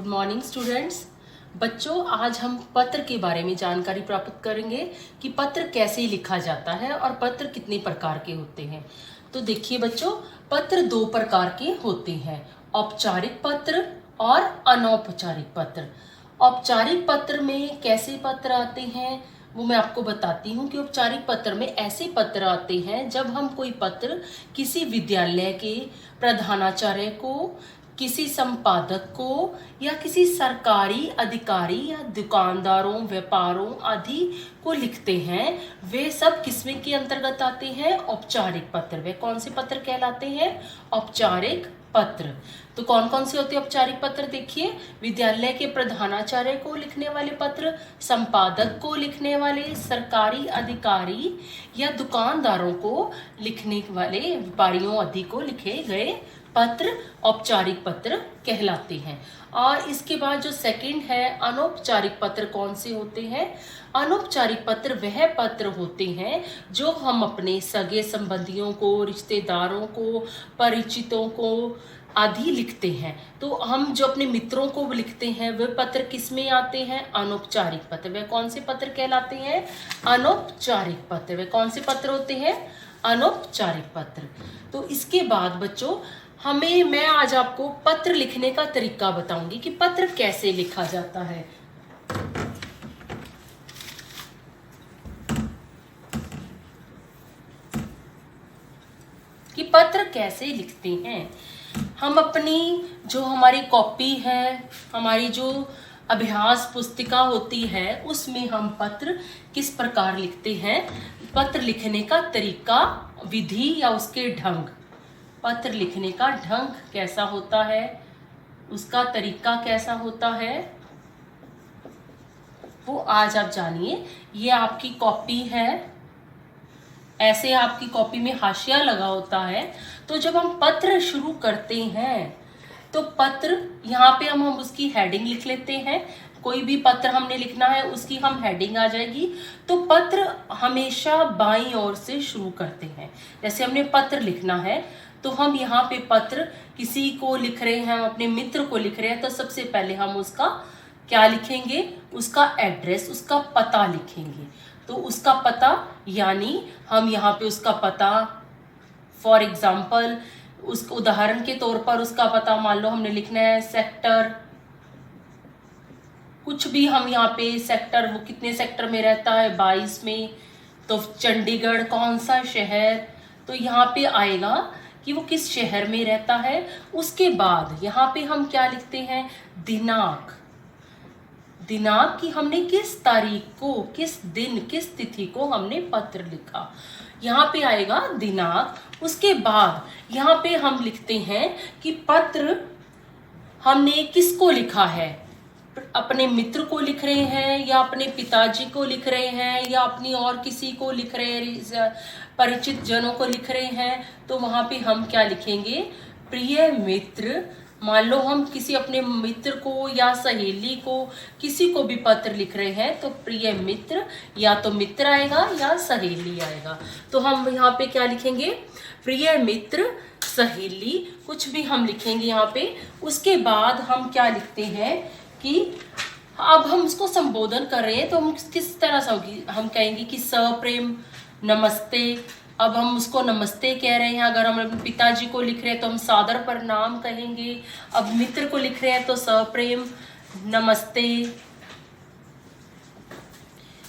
Good morning students. बच्चों, आज हम पत्र के बारे में जानकारी प्राप्त करेंगे कि पत्र कैसे लिखा जाता है और पत्र कितने प्रकार के होते हैं। तो देखिए बच्चों, पत्र दो प्रकार के होते हैं, औपचारिक पत्र और अनौपचारिक पत्र। औपचारिक पत्र में कैसे पत्र आते हैं वो मैं आपको बताती हूँ कि औपचारिक पत्र में ऐसे पत्र आते हैं जब हम कोई पत्र किसी विद्यालय के प्रधानाचार्य को, किसी संपादक को या किसी सरकारी अधिकारी या दुकानदारों, व्यापारों आदि को लिखते हैं, वे सब किसमें के अंतर्गत आते हैं? औपचारिक पत्र। वे कौन से पत्र कहलाते हैं? औपचारिक पत्र। तो कौन कौन से होते हैं औपचारिक पत्र? देखिए, विद्यालय के प्रधानाचार्य को लिखने वाले पत्र, संपादक को लिखने वाले, सरकारी अधिकारी या दुकानदारों को लिखने वाले, व्यापारियों आदि को लिखे गए पत्र औपचारिक पत्र कहलाते हैं। और इसके बाद जो सेकंड है, अनौपचारिक पत्र कौन से होते हैं? अनौपचारिक पत्र वह पत्र होते हैं जो हम अपने सगे संबंधियों को, रिश्तेदारों को, परिचितों को आदि लिखते हैं। तो हम जो अपने मित्रों को लिखते हैं वे पत्र किस में आते हैं? अनौपचारिक पत्र। वे कौन से पत्र कहलाते हैं? अनौपचारिक पत्र। वे कौन से पत्र होते हैं? अनौपचारिक पत्र। तो इसके बाद बच्चों, मैं आज आपको पत्र लिखने का तरीका बताऊंगी कि पत्र कैसे लिखा जाता है। कि पत्र कैसे लिखते हैं। हम अपनी जो हमारी कॉपी है, हमारी जो अभ्यास पुस्तिका होती है, उसमें हम पत्र किस प्रकार लिखते हैं, पत्र लिखने का तरीका, विधि या उसके ढंग, पत्र लिखने का ढंग कैसा होता है, उसका तरीका कैसा होता है, वो आज आप जानिए। ये आपकी कॉपी है, ऐसे आपकी कॉपी में हाशिया लगा होता है। तो जब हम पत्र शुरू करते हैं तो पत्र, यहाँ पे हम उसकी हेडिंग लिख लेते हैं। कोई भी पत्र हमने लिखना है उसकी हम हेडिंग आ जाएगी। तो पत्र हमेशा बाईं ओर से शुरू करते हैं। जैसे हमने पत्र लिखना है तो हम यहाँ पे पत्र किसी को लिख रहे हैं, हम अपने मित्र को लिख रहे हैं, तो सबसे पहले हम उसका क्या लिखेंगे? उसका एड्रेस, उसका पता लिखेंगे। तो उसका पता, यानी हम यहाँ पे उसका पता, फॉर एग्जाम्पल, उस उदाहरण के तौर पर उसका पता मान लो हमने लिखना है सेक्टर, कुछ भी हम यहाँ पे सेक्टर, वो कितने सेक्टर में रहता है? 22 में। तो चंडीगढ़ कौन सा शहर, तो यहाँ पे आएगा कि वो किस शहर में रहता है। उसके बाद यहाँ पे हम क्या लिखते हैं? दिनांक, दिनांक की हमने किस तारीख को, किस दिन, किस तिथि को हमने पत्र लिखा, यहाँ पे आएगा दिनांक। उसके बाद यहाँ पे हम लिखते हैं कि पत्र हमने किसको लिखा है, अपने मित्र को लिख रहे हैं या अपने पिताजी को लिख रहे हैं या अपनी और किसी को लिख रहे हैं, परिचित जनों को लिख रहे हैं। तो वहाँ पे हम क्या लिखेंगे? प्रिय मित्र। मान लो हम किसी अपने मित्र को या सहेली को, किसी को भी पत्र लिख रहे हैं तो प्रिय मित्र, या तो मित्र आएगा या सहेली आएगा। तो हम यहाँ पे क्या लिखेंगे? प्रिय मित्र, सहेली, कुछ भी हम लिखेंगे यहाँ पे। उसके बाद हम क्या लिखते हैं कि अब हम उसको संबोधन कर रहे हैं तो हम किस तरह से होगी? हम कहेंगे कि सप्रेम नमस्ते। अब हम उसको नमस्ते कह रहे हैं। अगर हम अपने पिताजी को लिख रहे हैं तो हम सादर प्रणाम कहेंगे। अब मित्र को लिख रहे हैं तो सप्रेम नमस्ते।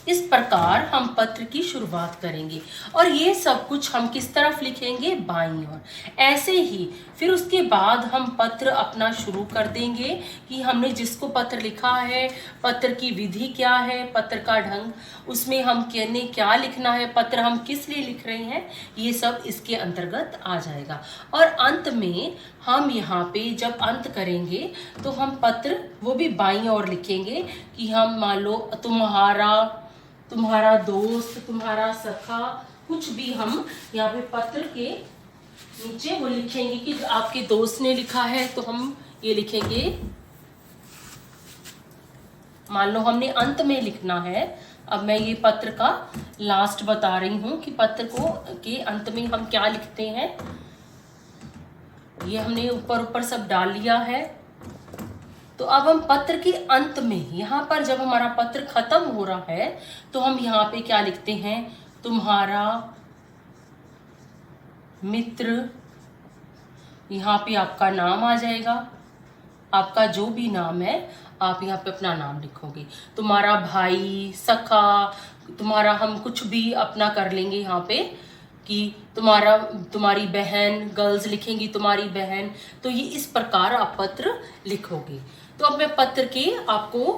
इस प्रकार हम पत्र की शुरुआत करेंगे और ये सब कुछ हम किस तरफ लिखेंगे? बाईं ओर। ऐसे ही फिर उसके बाद हम पत्र अपना शुरू कर देंगे कि हमने जिसको पत्र लिखा है, पत्र की विधि क्या है, पत्र का ढंग, उसमें हम कहने क्या लिखना है, पत्र हम किस लिए लिख रहे हैं, ये सब इसके अंतर्गत आ जाएगा। और अंत में हम यहाँ पे जब अंत करेंगे तो हम पत्र वो भी बाईं ओर लिखेंगे कि हम मान लो तुम्हारा दोस्त, तुम्हारा सखा, कुछ भी हम यहाँ पे पत्र के नीचे वो लिखेंगे कि आपके दोस्त ने लिखा है तो हम ये लिखेंगे। मान लो हमने अंत में लिखना है। अब मैं ये पत्र का लास्ट बता रही हूँ कि पत्र को के अंत में हम क्या लिखते हैं। ये हमने ऊपर ऊपर सब डाल लिया है। तो अब हम पत्र के अंत में, यहाँ पर जब हमारा पत्र खत्म हो रहा है तो हम यहाँ पे क्या लिखते हैं, तुम्हारा मित्र, यहाँ पे आपका नाम आ जाएगा, आपका जो भी नाम है आप यहाँ पे अपना नाम लिखोगे, तुम्हारा भाई, सखा, तुम्हारा, हम कुछ भी अपना कर लेंगे यहाँ पे कि तुम्हारा, तुम्हारी बहन, गर्ल्स लिखेंगी तुम्हारी बहन। तो ये इस प्रकार आप पत्र लिखोगे। तो अब मैं पत्र के आपको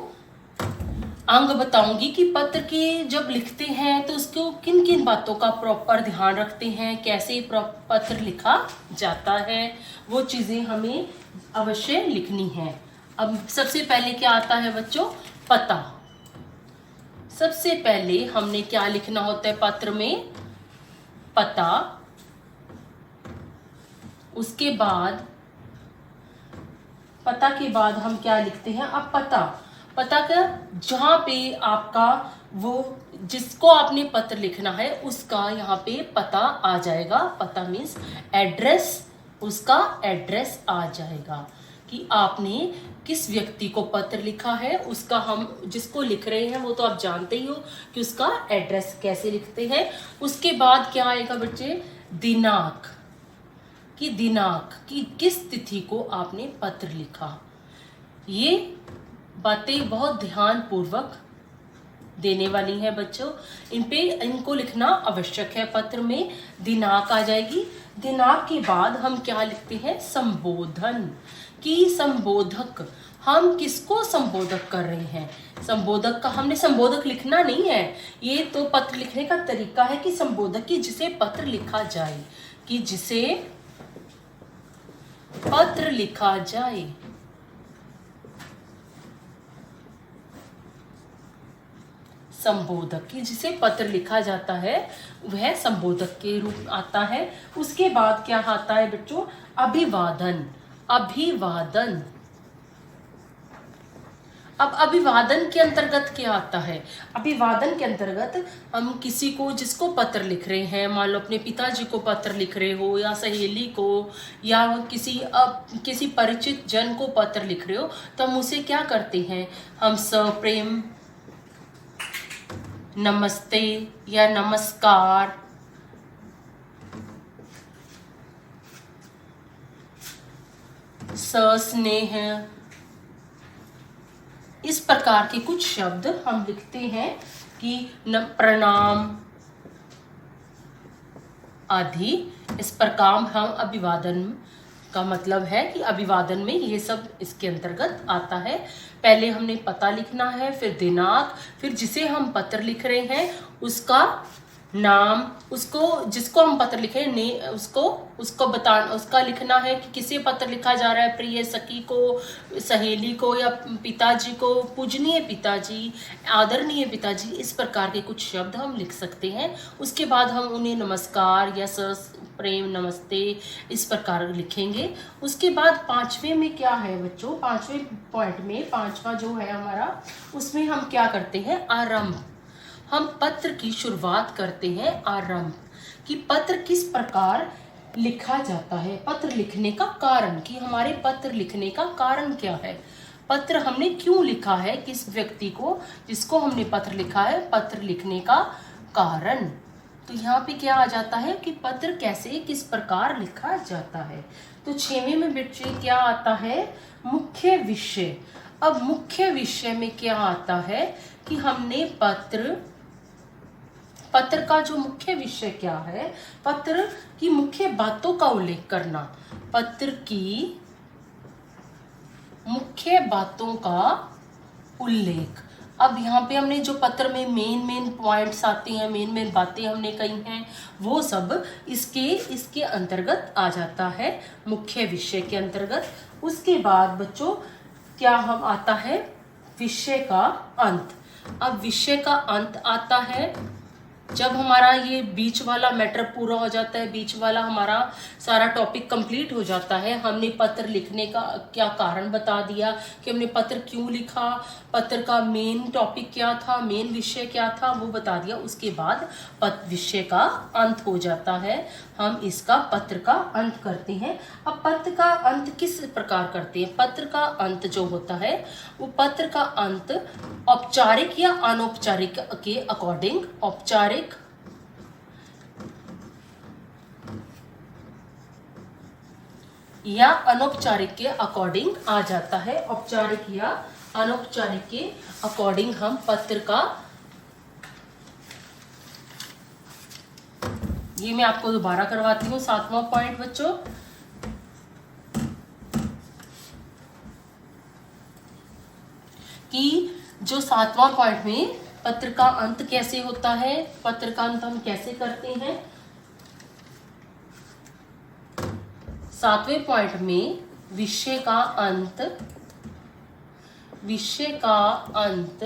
अंग बताऊंगी कि पत्र के जब लिखते हैं तो उसको किन किन बातों का प्रॉपर ध्यान रखते हैं, कैसे पत्र लिखा जाता है, वो चीज़ें हमें अवश्य लिखनी है। अब सबसे पहले क्या आता है बच्चों, पता। सबसे पहले हमने क्या लिखना होता है पत्र में, पता। उसके बाद, पता के बाद हम क्या लिखते हैं, अब पता का जहाँ पे आपका वो जिसको आपने पत्र लिखना है उसका यहाँ पे पता आ जाएगा। पता मीन्स एड्रेस, उसका एड्रेस आ जाएगा कि आपने किस व्यक्ति को पत्र लिखा है, उसका, हम जिसको लिख रहे हैं वो तो आप जानते ही हो कि उसका एड्रेस कैसे लिखते हैं। उसके बाद क्या आएगा बच्चे, दिनांक, कि दिनांक की किस तिथि को आपने पत्र लिखा। ये बातें बहुत ध्यान पूर्वक देने वाली हैं बच्चों, इनको लिखना आवश्यक है। पत्र में दिनांक आ जाएगी। दिनांक के बाद हम क्या लिखते हैं, संबोधन, कि संबोधक, हम किसको संबोधक कर रहे हैं। संबोधक का, हमने संबोधक लिखना नहीं है, ये तो पत्र लिखने का तरीका है कि संबोधक की जिसे पत्र लिखा जाए, कि जिसे पत्र लिखा जाए। संबोधक की जिसे पत्र लिखा जाता है वह संबोधक के रूप आता है। उसके बाद क्या आता है बच्चों, अभिवादन। अभिवादन, अब अभिवादन के अंतर्गत क्या आता है, अभिवादन के अंतर्गत हम किसी को, जिसको पत्र लिख रहे हैं, मान लो अपने पिताजी को पत्र लिख रहे हो, या सहेली को, या किसी परिचित जन को पत्र लिख रहे हो, तो हम उसे क्या करते हैं, हम सप्रेम नमस्ते या नमस्कार, सस्नेह, इस प्रकार के कुछ शब्द हम लिखते हैं कि प्रणाम आदि। इस प्रकार हम अभिवादन का मतलब है कि अभिवादन में ये सब इसके अंतर्गत आता है। पहले हमने पता लिखना है, फिर दिनांक, फिर जिसे हम पत्र लिख रहे हैं उसका नाम, उसको, जिसको हम पत्र लिखे उसको बताना, उसका लिखना है कि किसे पत्र लिखा जा रहा है, प्रिय सखी को, सहेली को, या पिताजी को, पूजनीय पिताजी, आदरणीय पिताजी। इस प्रकार के कुछ शब्द हम लिख सकते हैं। उसके बाद हम उन्हें नमस्कार या प्रेम नमस्ते इस प्रकार लिखेंगे। उसके बाद पांचवें में क्या है बच्चों, पांचवें पॉइंट में, पांचवा जो है हमारा, उसमें हम क्या करते हैं, आरंभ। हम पत्र की शुरुआत करते हैं आरंभ, कि पत्र किस प्रकार लिखा जाता है, पत्र लिखने का कारण, कि हमारे पत्र लिखने का कारण क्या है, पत्र हमने क्यों लिखा है, किस व्यक्ति को, जिसको हमने पत्र लिखा है, पत्र लिखने का कारण। तो यहाँ पे क्या आ जाता है कि पत्र कैसे, किस प्रकार लिखा जाता है। तो छठवें में बच्चे क्या आता है, मुख्य विषय। अब मुख्य विषय में क्या आता है कि हमने पत्र का जो मुख्य विषय क्या है, पत्र की मुख्य बातों का उल्लेख करना, पत्र की मुख्य बातों का उल्लेख। अब यहाँ पे हमने जो पत्र में मेन पॉइंट्स आते हैं, मेन बातें हमने कही हैं, वो सब इसके अंतर्गत आ जाता है, मुख्य विषय के अंतर्गत। उसके बाद बच्चों क्या हम आता है, विषय का अंत। अब विषय का अंत आता है जब हमारा ये बीच वाला मैटर पूरा हो जाता है, बीच वाला हमारा सारा टॉपिक कंप्लीट हो जाता है, हमने पत्र लिखने का क्या कारण बता दिया कि हमने पत्र क्यों लिखा, पत्र का मेन टॉपिक क्या था, मेन विषय क्या था, वो बता दिया। उसके बाद विषय का अंत हो जाता है, हम इसका पत्र का अंत करते हैं। अब पत्र का अंत किस प्रकार करते हैं? पत्र का अंत जो होता है वो पत्र का अंत औपचारिक या अनौपचारिक के अकॉर्डिंग, औपचारिक या अनौपचारिक के अकॉर्डिंग आ जाता है। औपचारिक या अनौपचारिक के अकॉर्डिंग हम पत्र का, ये मैं आपको दोबारा करवाती हूँ 7वां पॉइंट बच्चों, कि जो 7वां पॉइंट में पत्र का अंत कैसे होता है, पत्र का अंत हम कैसे करते हैं। 7वें पॉइंट में विषय का अंत, विषय का अंत,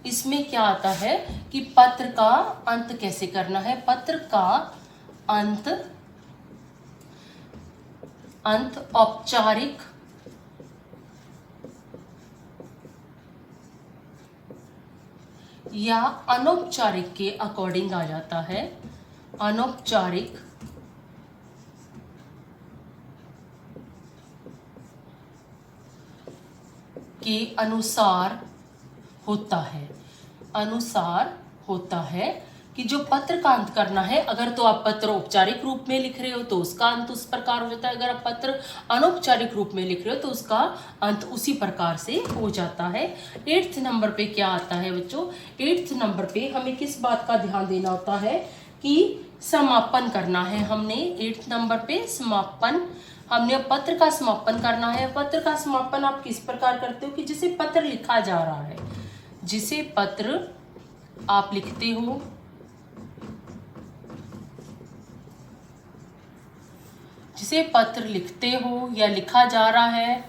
इसमें क्या आता है कि पत्र का अंत कैसे करना है। पत्र का अंत, अंत औपचारिक या अनौपचारिक के अकॉर्डिंग आ जाता है, अनौपचारिक के अनुसार होता है, अनुसार होता है कि जो पत्र का अंत करना है, अगर तो आप पत्र औपचारिक रूप में लिख रहे हो तो उसका अंत उस प्रकार हो जाता है, अगर आप पत्र अनौपचारिक रूप में लिख रहे हो तो उसका अंत उसी प्रकार से हो जाता है। 8th नंबर पे क्या आता है बच्चों? 8th नंबर पे हमें किस बात का ध्यान देना होता है कि समापन करना है। हमने 8th नंबर पे समापन, हमने पत्र का समापन करना है। पत्र का समापन आप किस प्रकार करते हो कि जिसे पत्र लिखा जा रहा है, जिसे पत्र आप लिखते हो, जिसे पत्र लिखते हो या लिखा जा रहा है,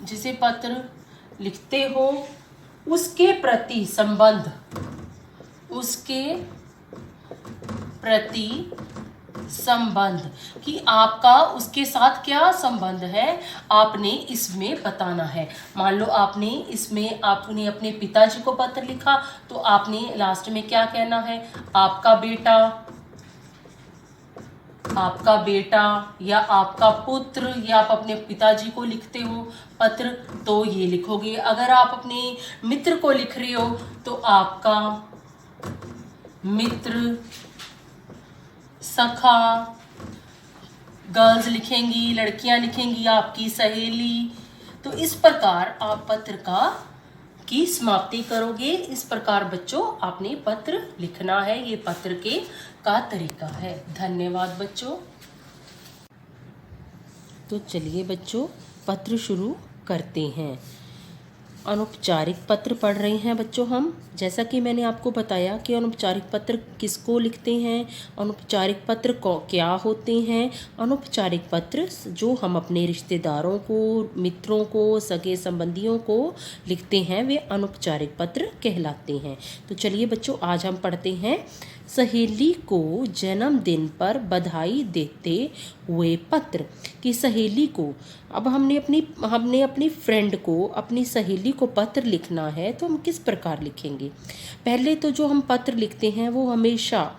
जिसे पत्र लिखते हो, उसके प्रति संबंध, उसके प्रति संबंध, कि आपका उसके साथ क्या संबंध है, आपने इसमें बताना है। मान लो आपने इसमें, आपने अपने पिताजी को पत्र लिखा तो आपने लास्ट में क्या कहना है, आपका बेटा, आपका बेटा या आपका पुत्र, या आप अपने पिताजी को लिखते हो पत्र तो ये लिखोगे। अगर आप अपने मित्र को लिख रहे हो तो आपका मित्र, सखा, गर्ल्स लिखेंगी, लड़कियां लिखेंगी आपकी सहेली। तो इस प्रकार आप पत्र का की समाप्ति करोगे। इस प्रकार बच्चों आपने पत्र लिखना है, ये पत्र के का तरीका है। धन्यवाद बच्चों। तो चलिए बच्चों पत्र शुरू करते हैं। अनौपचारिक पत्र पढ़ रहे हैं बच्चों हम। जैसा कि मैंने आपको बताया कि अनौपचारिक पत्र किसको लिखते हैं, अनौपचारिक पत्र को क्या होते हैं। अनौपचारिक पत्र जो हम अपने रिश्तेदारों को, मित्रों को, सगे संबंधियों को लिखते हैं वे अनौपचारिक पत्र कहलाते हैं। तो चलिए बच्चों आज हम पढ़ते हैं सहेली को जन्मदिन पर बधाई देते हुए पत्र। कि सहेली को, अब हमने अपनी फ्रेंड को, अपनी सहेली को पत्र लिखना है तो हम किस प्रकार लिखेंगे। पहले तो जो हम पत्र लिखते हैं वो हमेशा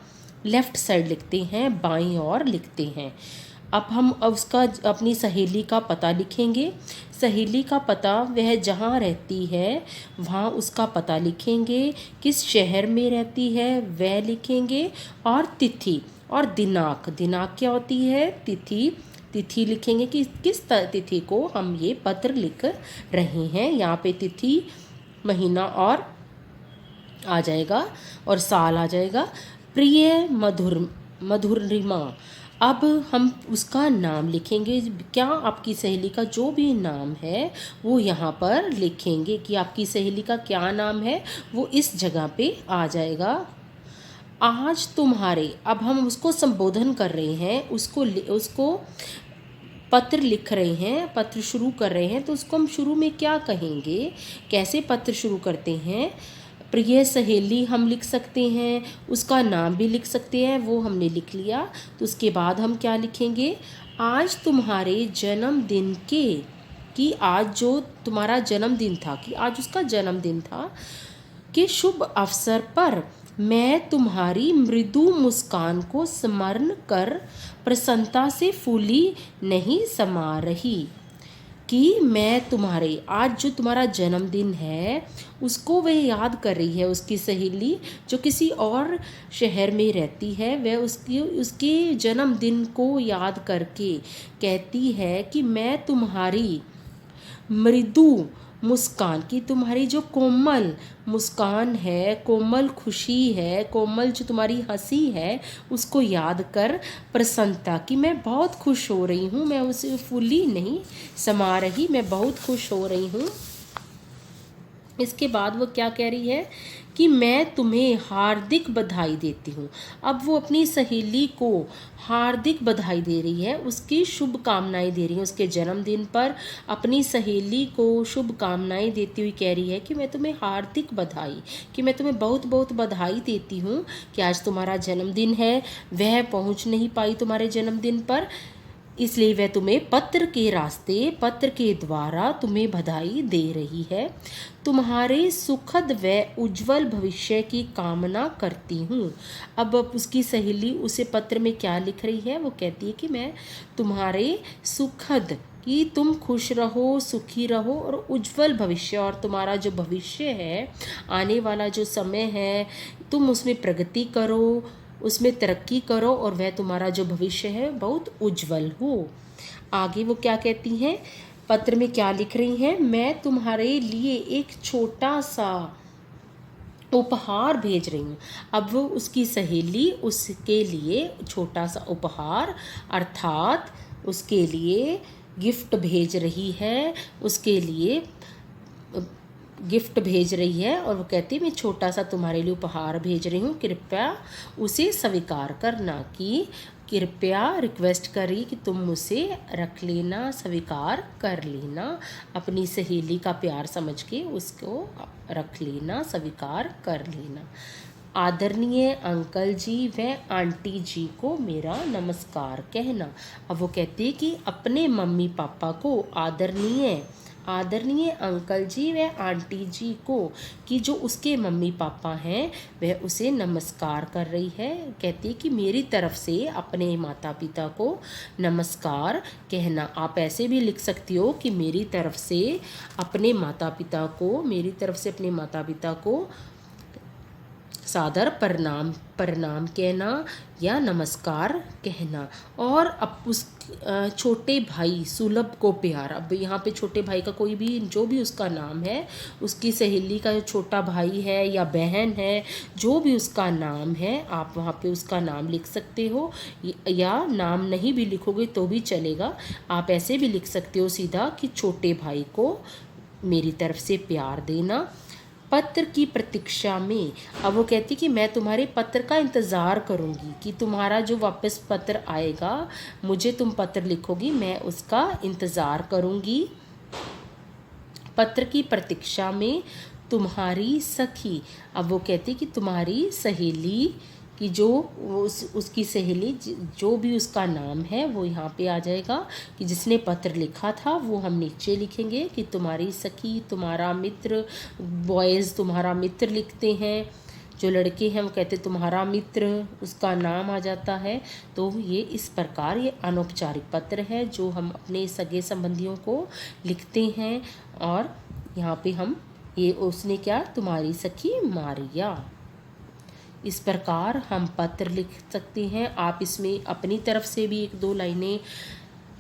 लेफ्ट साइड लिखते हैं, बाईं ओर लिखते हैं। अब हम उसका, अपनी सहेली का पता लिखेंगे। सहेली का पता वह जहाँ रहती है वहाँ उसका पता लिखेंगे, किस शहर में रहती है वह लिखेंगे, और तिथि और दिनांक, दिनांक क्या होती है, तिथि, तिथि लिखेंगे कि किस तिथि को हम ये पत्र लिख रहे हैं। यहाँ पे तिथि, महीना और आ जाएगा और साल आ जाएगा। प्रिय मधुरिमा, अब हम उसका नाम लिखेंगे। क्या आपकी सहेली का जो भी नाम है वो यहाँ पर लिखेंगे कि आपकी सहेली का क्या नाम है, वो इस जगह पे आ जाएगा। आज तुम्हारे, अब हम उसको संबोधन कर रहे हैं, उसको पत्र लिख रहे हैं, पत्र शुरू कर रहे हैं, तो उसको हम शुरू में क्या कहेंगे, कैसे पत्र शुरू करते हैं। प्रिय सहेली हम लिख सकते हैं, उसका नाम भी लिख सकते हैं, वो हमने लिख लिया। तो उसके बाद हम क्या लिखेंगे, आज तुम्हारे जन्मदिन के, कि आज जो तुम्हारा जन्मदिन था, कि आज उसका जन्मदिन था, के शुभ अवसर पर मैं तुम्हारी मृदु मुस्कान को स्मरण कर प्रसन्नता से फूली नहीं समा रही। कि मैं तुम्हारे, आज जो तुम्हारा जन्मदिन है उसको वह याद कर रही है, उसकी सहेली जो किसी और शहर में रहती है, वह उसके जन्मदिन को याद करके कहती है कि मैं तुम्हारी मृदु मुस्कान, की तुम्हारी जो कोमल मुस्कान है, कोमल खुशी है, कोमल जो तुम्हारी हंसी है, उसको याद कर प्रसन्नता, कि मैं बहुत खुश हो रही हूँ, मैं उसे फूली नहीं समा रही, मैं बहुत खुश हो रही हूँ। इसके बाद वो क्या कह रही है कि मैं तुम्हें हार्दिक बधाई देती हूँ। अब वो अपनी सहेली को हार्दिक बधाई दे रही है, उसकी शुभकामनाएं दे रही है, उसके जन्मदिन पर अपनी सहेली को शुभकामनाएं देती हुई कह रही है कि मैं तुम्हें हार्दिक बधाई, कि मैं तुम्हें बहुत बहुत बधाई देती हूँ कि आज तुम्हारा जन्मदिन है, वह पहुँच नहीं पाई तुम्हारे जन्मदिन पर, इसलिए वह तुम्हें पत्र के रास्ते, पत्र के द्वारा तुम्हें बधाई दे रही है। तुम्हारे सुखद व उज्जवल भविष्य की कामना करती हूँ। अब उसकी सहेली उसे पत्र में क्या लिख रही है, वो कहती है कि मैं तुम्हारे सुखद, कि तुम खुश रहो, सुखी रहो और उज्जवल भविष्य, और तुम्हारा जो भविष्य है, आने वाला जो समय है, तुम उसमें प्रगति करो, उसमें तरक्की करो, और वह तुम्हारा जो भविष्य है बहुत उज्जवल हो। आगे वो क्या कहती हैं, पत्र में क्या लिख रही हैं, मैं तुम्हारे लिए एक छोटा सा उपहार भेज रही हूँ। अब वो उसकी सहेली उसके लिए छोटा सा उपहार अर्थात उसके लिए गिफ्ट भेज रही है, उसके लिए गिफ्ट भेज रही है, और वो कहती है मैं छोटा सा तुम्हारे लिए उपहार भेज रही हूँ, कृपया उसे स्वीकार करना, कि कृपया रिक्वेस्ट करी कि तुम उसे रख लेना, स्वीकार कर लेना, अपनी सहेली का प्यार समझ के उसको रख लेना, स्वीकार कर लेना। आदरणीय अंकल जी व आंटी जी को मेरा नमस्कार कहना। अब वो कहती है कि अपने मम्मी पापा को आदरणीय अंकल जी व आंटी जी को, कि जो उसके मम्मी पापा हैं वह उसे नमस्कार कर रही है, कहती है कि मेरी तरफ से अपने माता पिता को नमस्कार कहना। आप ऐसे भी लिख सकती हो कि मेरी तरफ से अपने माता पिता को सादर प्रणाम कहना या नमस्कार कहना। और अब उस छोटे भाई सुलभ को प्यार, अब यहाँ पे छोटे भाई का कोई भी जो भी उसका नाम है, उसकी सहेली का जो छोटा भाई है या बहन है, जो भी उसका नाम है, आप वहाँ पे उसका नाम लिख सकते हो, या नाम नहीं भी लिखोगे तो भी चलेगा। आप ऐसे भी लिख सकते हो सीधा कि छोटे भाई को मेरी तरफ से प्यार देना। पत्र की प्रतीक्षा में, अब वो कहती कि मैं तुम्हारे पत्र का इंतज़ार करूँगी, कि तुम्हारा जो वापस पत्र आएगा, मुझे तुम पत्र लिखोगी, मैं उसका इंतज़ार करूँगी। पत्र की प्रतीक्षा में तुम्हारी सखी, अब वो कहती कि तुम्हारी सहेली, कि जो उसकी सहेली जो भी उसका नाम है वो यहाँ पे आ जाएगा, कि जिसने पत्र लिखा था वो हम नीचे लिखेंगे कि तुम्हारी सखी, तुम्हारा मित्र, बॉयज़ तुम्हारा मित्र लिखते हैं, जो लड़के हैं वो कहते तुम्हारा मित्र, उसका नाम आ जाता है। तो ये इस प्रकार ये अनौपचारिक पत्र है जो हम अपने सगे संबंधियों को लिखते हैं। और यहाँ पे हम ये उसने क्या, तुम्हारी सखी मारिया, इस प्रकार हम पत्र लिख सकते हैं। आप इसमें अपनी तरफ से भी 1-2 लाइनें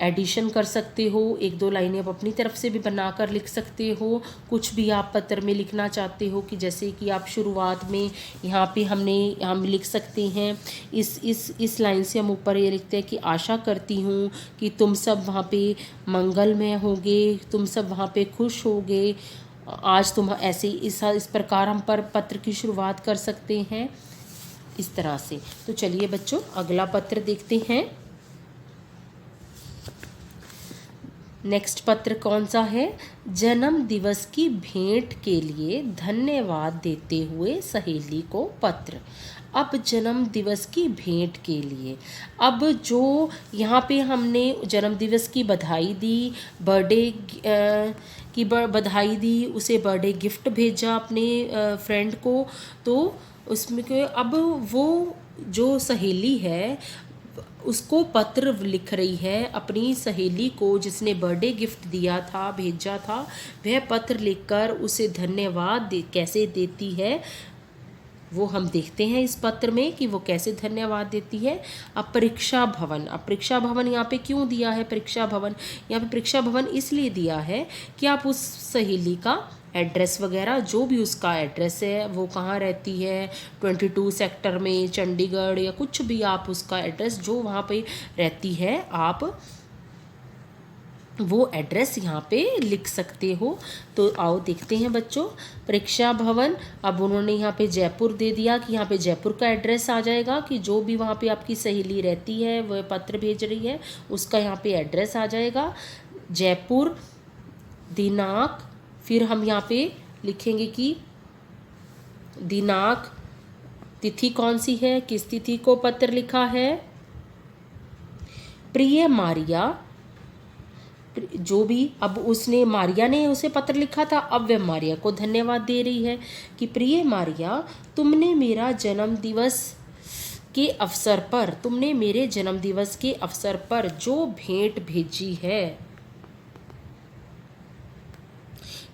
एडिशन कर सकते हो, 1-2 लाइनें आप अपनी तरफ से भी बनाकर लिख सकते हो। कुछ भी आप पत्र में लिखना चाहते हो, कि जैसे कि आप शुरुआत में यहाँ पे हम लिख सकते हैं, इस लाइन से हम ऊपर ये लिखते हैं कि आशा करती हूँ कि तुम सब वहाँ पे मंगलमय होगे, तुम सब वहाँ पे खुश होगे, आज तुम ऐसे इस प्रकार हम पर पत्र की शुरुआत कर सकते हैं इस तरह से। तो चलिए बच्चों अगला पत्र देखते हैं। नेक्स्ट पत्र कौन सा है? जन्म दिवस की भेंट के लिए धन्यवाद देते हुए सहेली को पत्र। अब जन्म दिवस की भेंट के लिए, अब जो यहाँ पे हमने जन्म दिवस की बधाई दी, बर्थडे की बधाई दी, उसे बर्थडे गिफ्ट भेजा अपने फ्रेंड को, तो उसमें अब वो जो सहेली है उसको पत्र लिख रही है अपनी सहेली को जिसने बर्थडे गिफ्ट दिया था, भेजा था। वह पत्र लिखकर उसे धन्यवाद कैसे देती है वो हम देखते हैं इस पत्र में कि वो कैसे धन्यवाद देती है। अब परीक्षा भवन, अब परीक्षा भवन यहाँ पे क्यों दिया है? परीक्षा भवन यहाँ पे परीक्षा भवन इसलिए दिया है कि आप उस सहेली का एड्रेस वगैरह, जो भी उसका एड्रेस है, वो कहाँ रहती है, 22 सेक्टर में, चंडीगढ़, या कुछ भी आप उसका एड्रेस जो वहाँ पे रहती है, आप वो एड्रेस यहाँ पे लिख सकते हो। तो आओ देखते हैं बच्चों, परीक्षा भवन, अब उन्होंने यहाँ पे जयपुर दे दिया कि यहाँ पे जयपुर का एड्रेस आ जाएगा कि जो भी वहाँ पे आपकी सहेली रहती है, वह पत्र भेज रही है, उसका यहाँ पे एड्रेस आ जाएगा जयपुर। दिनांक, फिर हम यहाँ पे लिखेंगे कि दिनांक, तिथि कौन सी है, किस तिथि को पत्र लिखा है। प्रिय मारिया, जो भी, अब उसने, मारिया ने उसे पत्र लिखा था, अब वह मारिया को धन्यवाद दे रही है कि प्रिय मारिया, तुमने मेरा जन्मदिवस के अवसर पर, तुमने मेरे जन्मदिवस के अवसर पर जो भेंट भेजी है,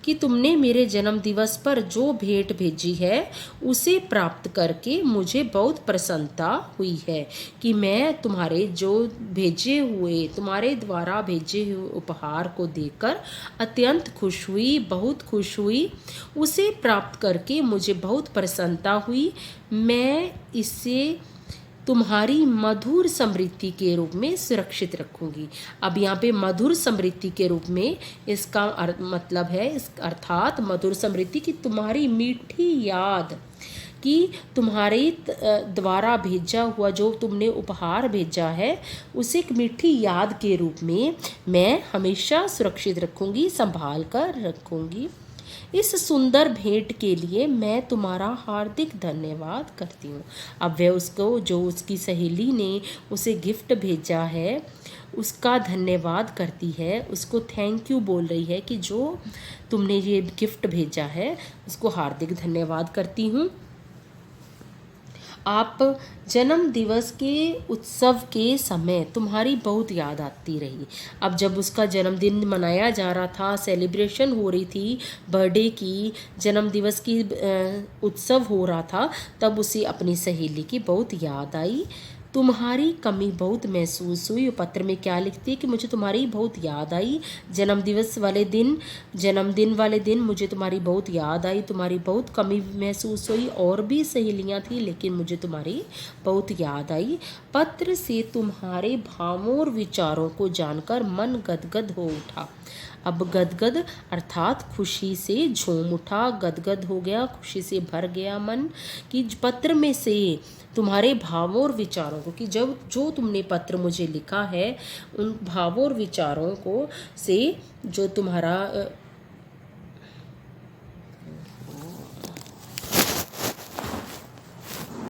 कि तुमने मेरे जन्मदिवस पर जो भेंट भेजी है उसे प्राप्त करके मुझे बहुत प्रसन्नता हुई है कि मैं तुम्हारे जो भेजे हुए, तुम्हारे द्वारा भेजे हुए उपहार को देखकर अत्यंत खुश हुई, बहुत खुश हुई। उसे प्राप्त करके मुझे बहुत प्रसन्नता हुई। मैं इसे तुम्हारी मधुर समृद्धि के रूप में सुरक्षित रखूंगी। अब यहाँ पे मधुर समृद्धि के रूप में इसका मतलब है, इस अर्थात मधुर समृद्धि की तुम्हारी मीठी याद, कि तुम्हारे द्वारा भेजा हुआ जो तुमने उपहार भेजा है उसे एक मीठी याद के रूप में मैं हमेशा सुरक्षित रखूंगी, संभाल कर रखूंगी। इस सुंदर भेंट के लिए मैं तुम्हारा हार्दिक धन्यवाद करती हूँ। अब वह उसको, जो उसकी सहेली ने उसे गिफ्ट भेजा है, उसका धन्यवाद करती है, उसको थैंक यू बोल रही है कि जो तुमने ये गिफ्ट भेजा है उसको हार्दिक धन्यवाद करती हूँ। आप जन्म दिवस के उत्सव के समय तुम्हारी बहुत याद आती रही। अब जब उसका जन्मदिन मनाया जा रहा था, सेलिब्रेशन हो रही थी बर्थडे की, जन्म दिवस की उत्सव हो रहा था, तब उसे अपनी सहेली की बहुत याद आई। तुम्हारी कमी बहुत महसूस हुई। पत्र में क्या लिखती है कि मुझे तुम्हारी बहुत याद आई, जन्मदिन वाले दिन मुझे तुम्हारी बहुत याद आई, तुम्हारी बहुत कमी महसूस हुई। और भी सहेलियां थी लेकिन मुझे तुम्हारी बहुत याद आई। पत्र से तुम्हारे भावों और विचारों को जानकर मन गदगद हो उठा। अब गदगद अर्थात खुशी से झूम उठा, गदगद हो गया, खुशी से भर गया मन, कि पत्र में से तुम्हारे भावों और विचारों को, कि जब जो तुमने पत्र मुझे लिखा है उन भावों और विचारों को से जो तुम्हारा